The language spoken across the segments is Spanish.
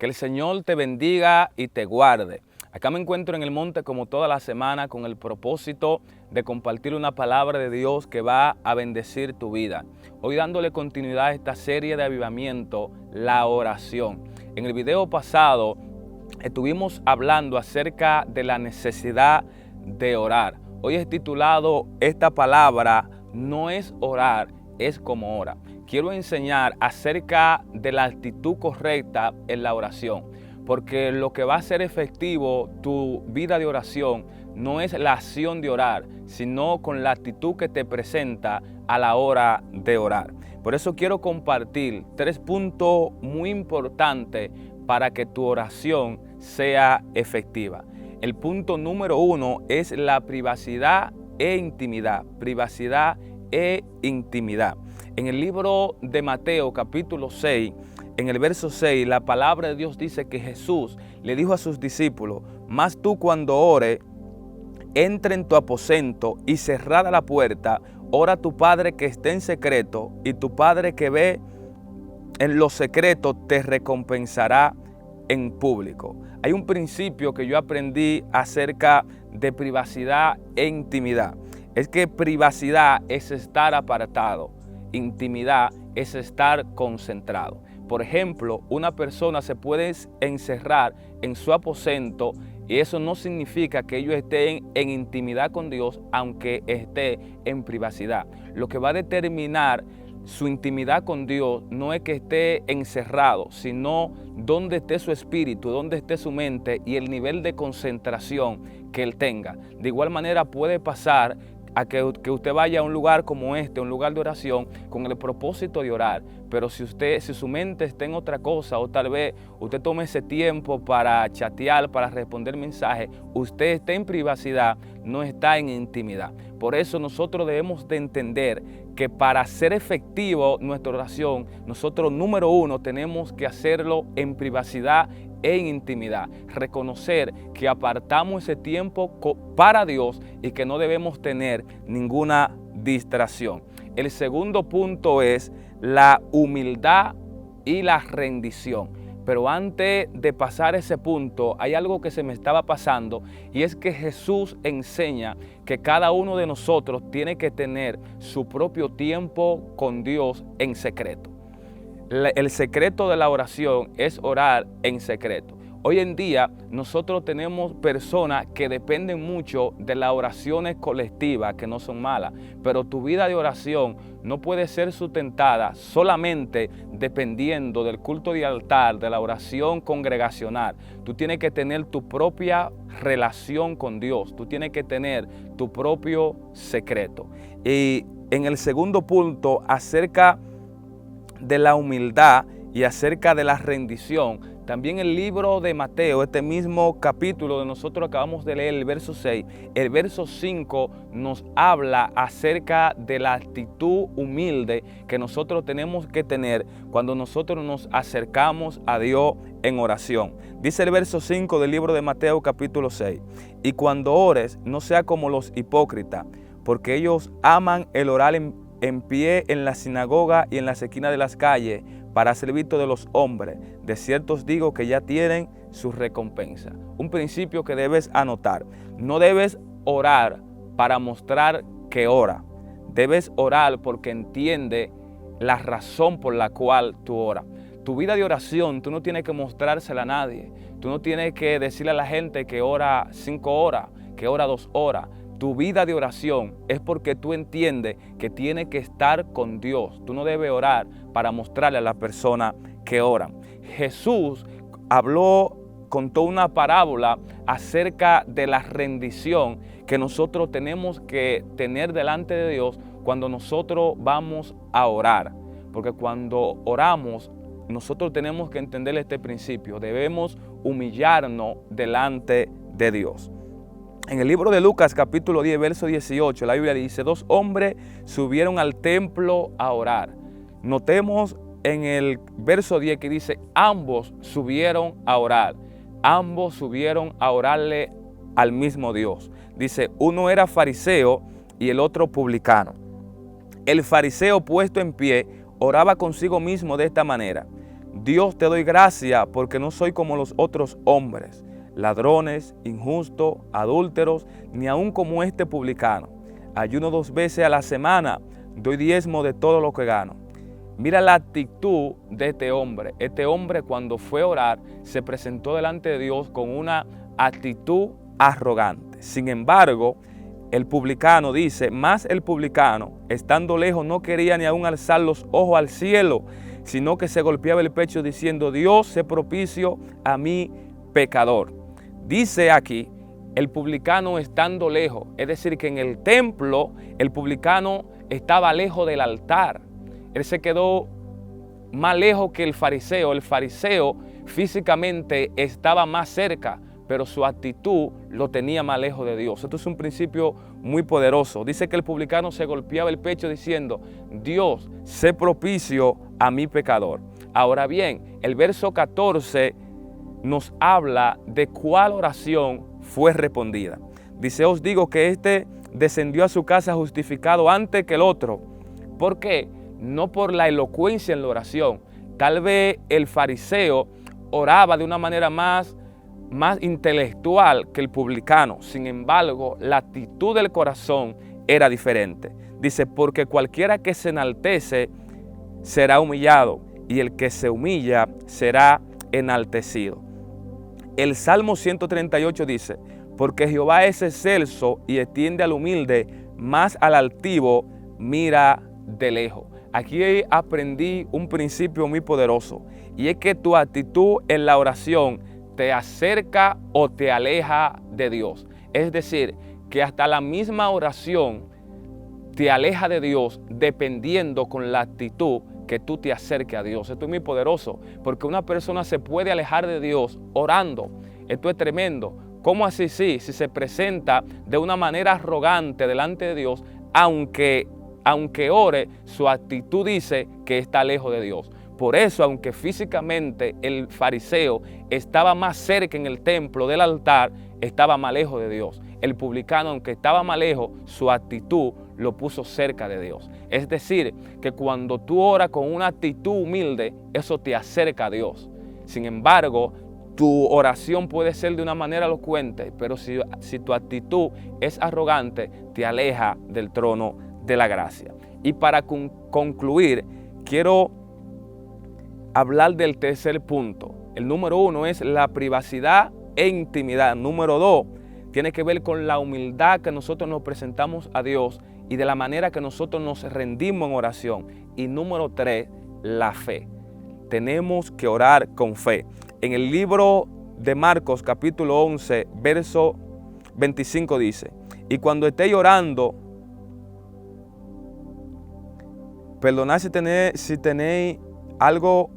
Que el Señor te bendiga y te guarde. Acá me encuentro en el monte como toda la semana con el propósito de compartir una palabra de Dios que va a bendecir tu vida. Hoy dándole continuidad a esta serie de avivamiento, la oración. En el video pasado estuvimos hablando acerca de la necesidad de orar. Hoy es titulado esta palabra, no es orar, es como ora. Quiero enseñar acerca de la actitud correcta en la oración, porque lo que va a ser efectivo tu vida de oración no es la acción de orar, sino con la actitud que te presenta a la hora de orar. Por eso quiero compartir 3 puntos muy importantes para que tu oración sea efectiva. El punto número 1 es la privacidad e intimidad. Privacidad e intimidad. En el libro de Mateo capítulo 6, en el verso 6, la palabra de Dios dice que Jesús le dijo a sus discípulos: mas tú cuando ores, entra en tu aposento y cerrada la puerta, ora a tu Padre que esté en secreto, y tu Padre que ve en lo secreto te recompensará en público. Hay un principio que yo aprendí acerca de privacidad e intimidad. Es que privacidad es estar apartado, intimidad es estar concentrado. Por ejemplo, una persona se puede encerrar en su aposento y eso no significa que ellos estén en intimidad con Dios, aunque esté en privacidad. Lo que va a determinar su intimidad con Dios no es que esté encerrado, sino dónde esté su espíritu, dónde esté su mente y el nivel de concentración que él tenga. De igual manera puede pasar a que usted vaya a un lugar como este, un lugar de oración, con el propósito de orar, pero si su mente está en otra cosa, o tal vez usted tome ese tiempo para chatear, para responder mensajes, usted está en privacidad, no está en intimidad. Por eso nosotros debemos de entender que para ser efectivo nuestra oración, nosotros número 1 tenemos que hacerlo en privacidad en intimidad, reconocer que apartamos ese tiempo para Dios y que no debemos tener ninguna distracción. El segundo punto es la humildad y la rendición. Pero antes de pasar ese punto, hay algo que se me estaba pasando, y es que Jesús enseña que cada uno de nosotros tiene que tener su propio tiempo con Dios en secreto. El secreto de la oración es orar en secreto. Hoy en día nosotros tenemos personas que dependen mucho de las oraciones colectivas, que no son malas, pero tu vida de oración no puede ser sustentada solamente dependiendo del culto de altar, de la oración congregacional. Tú tienes que tener tu propia relación con Dios, tú tienes que tener tu propio secreto. Y en el segundo punto, acerca de la humildad y acerca de la rendición, también el libro de Mateo, este mismo capítulo de nosotros acabamos de leer, el verso 6, el verso 5 nos habla acerca de la actitud humilde que nosotros tenemos que tener cuando nosotros nos acercamos a Dios en oración. Dice el verso 5 del libro de Mateo capítulo 6, y cuando ores, no sea como los hipócritas, porque ellos aman el orar en pie en la sinagoga y en las esquinas de las calles para ser visto de los hombres. De cierto os digo que ya tienen su recompensa. Un principio que debes anotar: no debes orar para mostrar que ora. Debes orar porque entiende la razón por la cual tú oras. Tu vida de oración, tú no tienes que mostrársela a nadie. Tú no tienes que decirle a la gente que ora 5 horas, que ora 2 horas. Tu vida de oración es porque tú entiendes que tienes que estar con Dios. Tú no debes orar para mostrarle a la persona que oran. Jesús contó una parábola acerca de la rendición que nosotros tenemos que tener delante de Dios cuando nosotros vamos a orar. Porque cuando oramos, nosotros tenemos que entender este principio. Debemos humillarnos delante de Dios. En el libro de Lucas capítulo 10, verso 18, la Biblia dice: 2 hombres subieron al templo a orar. Notemos en el verso 10 que dice: ambos subieron a orar. Ambos subieron a orarle al mismo Dios. Dice, uno era fariseo y el otro publicano. El fariseo, puesto en pie, oraba consigo mismo de esta manera: Dios, te doy gracias porque no soy como los otros hombres, ladrones, injustos, adúlteros, ni aun como este publicano. Ayuno 2 veces a la semana, doy diezmo de todo lo que gano. Mira la actitud de este hombre. Este hombre, cuando fue a orar, se presentó delante de Dios con una actitud arrogante. Sin embargo, el publicano dice, más el publicano, estando lejos, no quería ni aún alzar los ojos al cielo, sino que se golpeaba el pecho diciendo, Dios, sé propicio a mí, pecador. Dice aquí, el publicano estando lejos, es decir, que en el templo el publicano estaba lejos del altar. Él se quedó más lejos que el fariseo. El fariseo físicamente estaba más cerca, pero su actitud lo tenía más lejos de Dios. Esto es un principio muy poderoso. Dice que el publicano se golpeaba el pecho diciendo, Dios, sé propicio a mi pecador. Ahora bien, el verso 14 nos habla de cuál oración fue respondida. Dice, os digo que este descendió a su casa justificado antes que el otro. ¿Por qué? No por la elocuencia en la oración. Tal vez el fariseo oraba de una manera más intelectual que el publicano. Sin embargo, la actitud del corazón era diferente. Dice, porque cualquiera que se enaltece será humillado, y el que se humilla será enaltecido. El Salmo 138 dice, porque Jehová es excelso y extiende al humilde, más al altivo mira de lejos. Aquí aprendí un principio muy poderoso, y es que tu actitud en la oración te acerca o te aleja de Dios. Es decir, que hasta la misma oración te aleja de Dios dependiendo con la actitud que tú te acerques a Dios. Esto es muy poderoso, porque una persona se puede alejar de Dios orando. Esto es tremendo. ¿Cómo así? Si se presenta de una manera arrogante delante de Dios, aunque ore, su actitud dice que está lejos de Dios. Por eso, aunque físicamente el fariseo estaba más cerca en el templo del altar, estaba más lejos de Dios. El publicano, aunque estaba más lejos, su actitud lo puso cerca de Dios. Es decir, que cuando tú oras con una actitud humilde, eso te acerca a Dios. Sin embargo, tu oración puede ser de una manera elocuente, pero si tu actitud es arrogante, te aleja del trono de la gracia. Y para concluir, quiero hablar del tercer punto. El número 1 es la privacidad e intimidad. Número 2 tiene que ver con la humildad que nosotros nos presentamos a Dios y de la manera que nosotros nos rendimos en oración. Y número 3, la fe. Tenemos que orar con fe. En el libro de Marcos, capítulo 11, verso 25 dice, y cuando estéis orando, perdonad si tenéis algo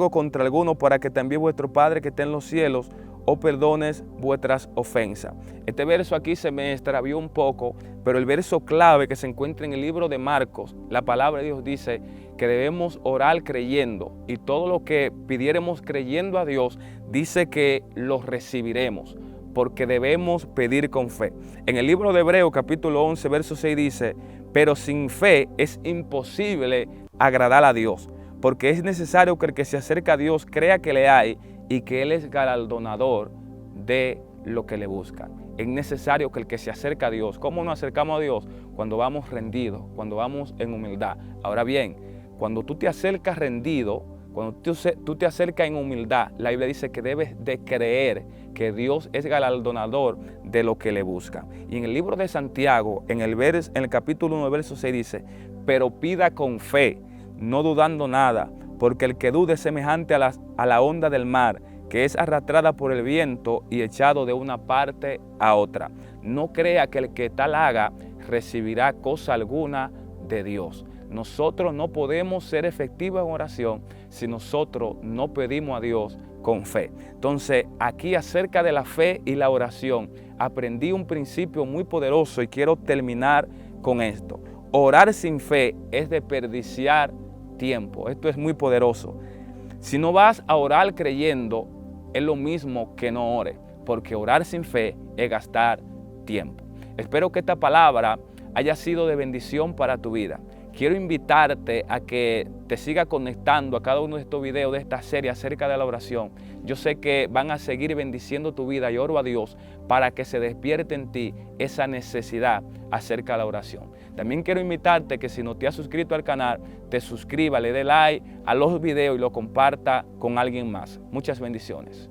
contra alguno, para que también vuestro Padre que está en los cielos os perdones vuestras ofensas. Este verso aquí se me extravió un poco, pero el verso clave que se encuentra en el libro de Marcos, la palabra de Dios dice que debemos orar creyendo, y todo lo que pidiéremos creyendo a Dios, dice que lo recibiremos, porque debemos pedir con fe. En el libro de Hebreos, capítulo 11, verso 6 dice, pero sin fe es imposible agradar a Dios, porque es necesario que el que se acerca a Dios crea que le hay y que Él es galardonador de lo que le busca. Es necesario que el que se acerca a Dios, ¿cómo nos acercamos a Dios? Cuando vamos rendidos, cuando vamos en humildad. Ahora bien, cuando tú te acercas rendido, cuando tú te acercas en humildad, la Biblia dice que debes de creer que Dios es galardonador de lo que le busca. Y en el libro de Santiago, en el capítulo 1, verso 6 dice, pero pida con fe, no dudando nada, porque el que dude es semejante a la onda del mar, que es arrastrada por el viento y echado de una parte a otra. No crea que el que tal haga recibirá cosa alguna de Dios. Nosotros no podemos ser efectivos en oración si nosotros no pedimos a Dios con fe. Entonces, aquí acerca de la fe y la oración, aprendí un principio muy poderoso y quiero terminar con esto. Orar sin fe es desperdiciar tiempo. Esto es muy poderoso. Si no vas a orar creyendo, es lo mismo que no ore, porque orar sin fe es gastar tiempo. Espero que esta palabra haya sido de bendición para tu vida. quiero invitarte a que te siga conectando a cada uno de estos videos de esta serie acerca de la oración. Yo sé que van a seguir bendiciendo tu vida y oro a Dios para que se despierte en ti esa necesidad acerca de la oración. También quiero invitarte que si no te has suscrito al canal, te suscriba, le dé like a los videos y lo comparta con alguien más. Muchas bendiciones.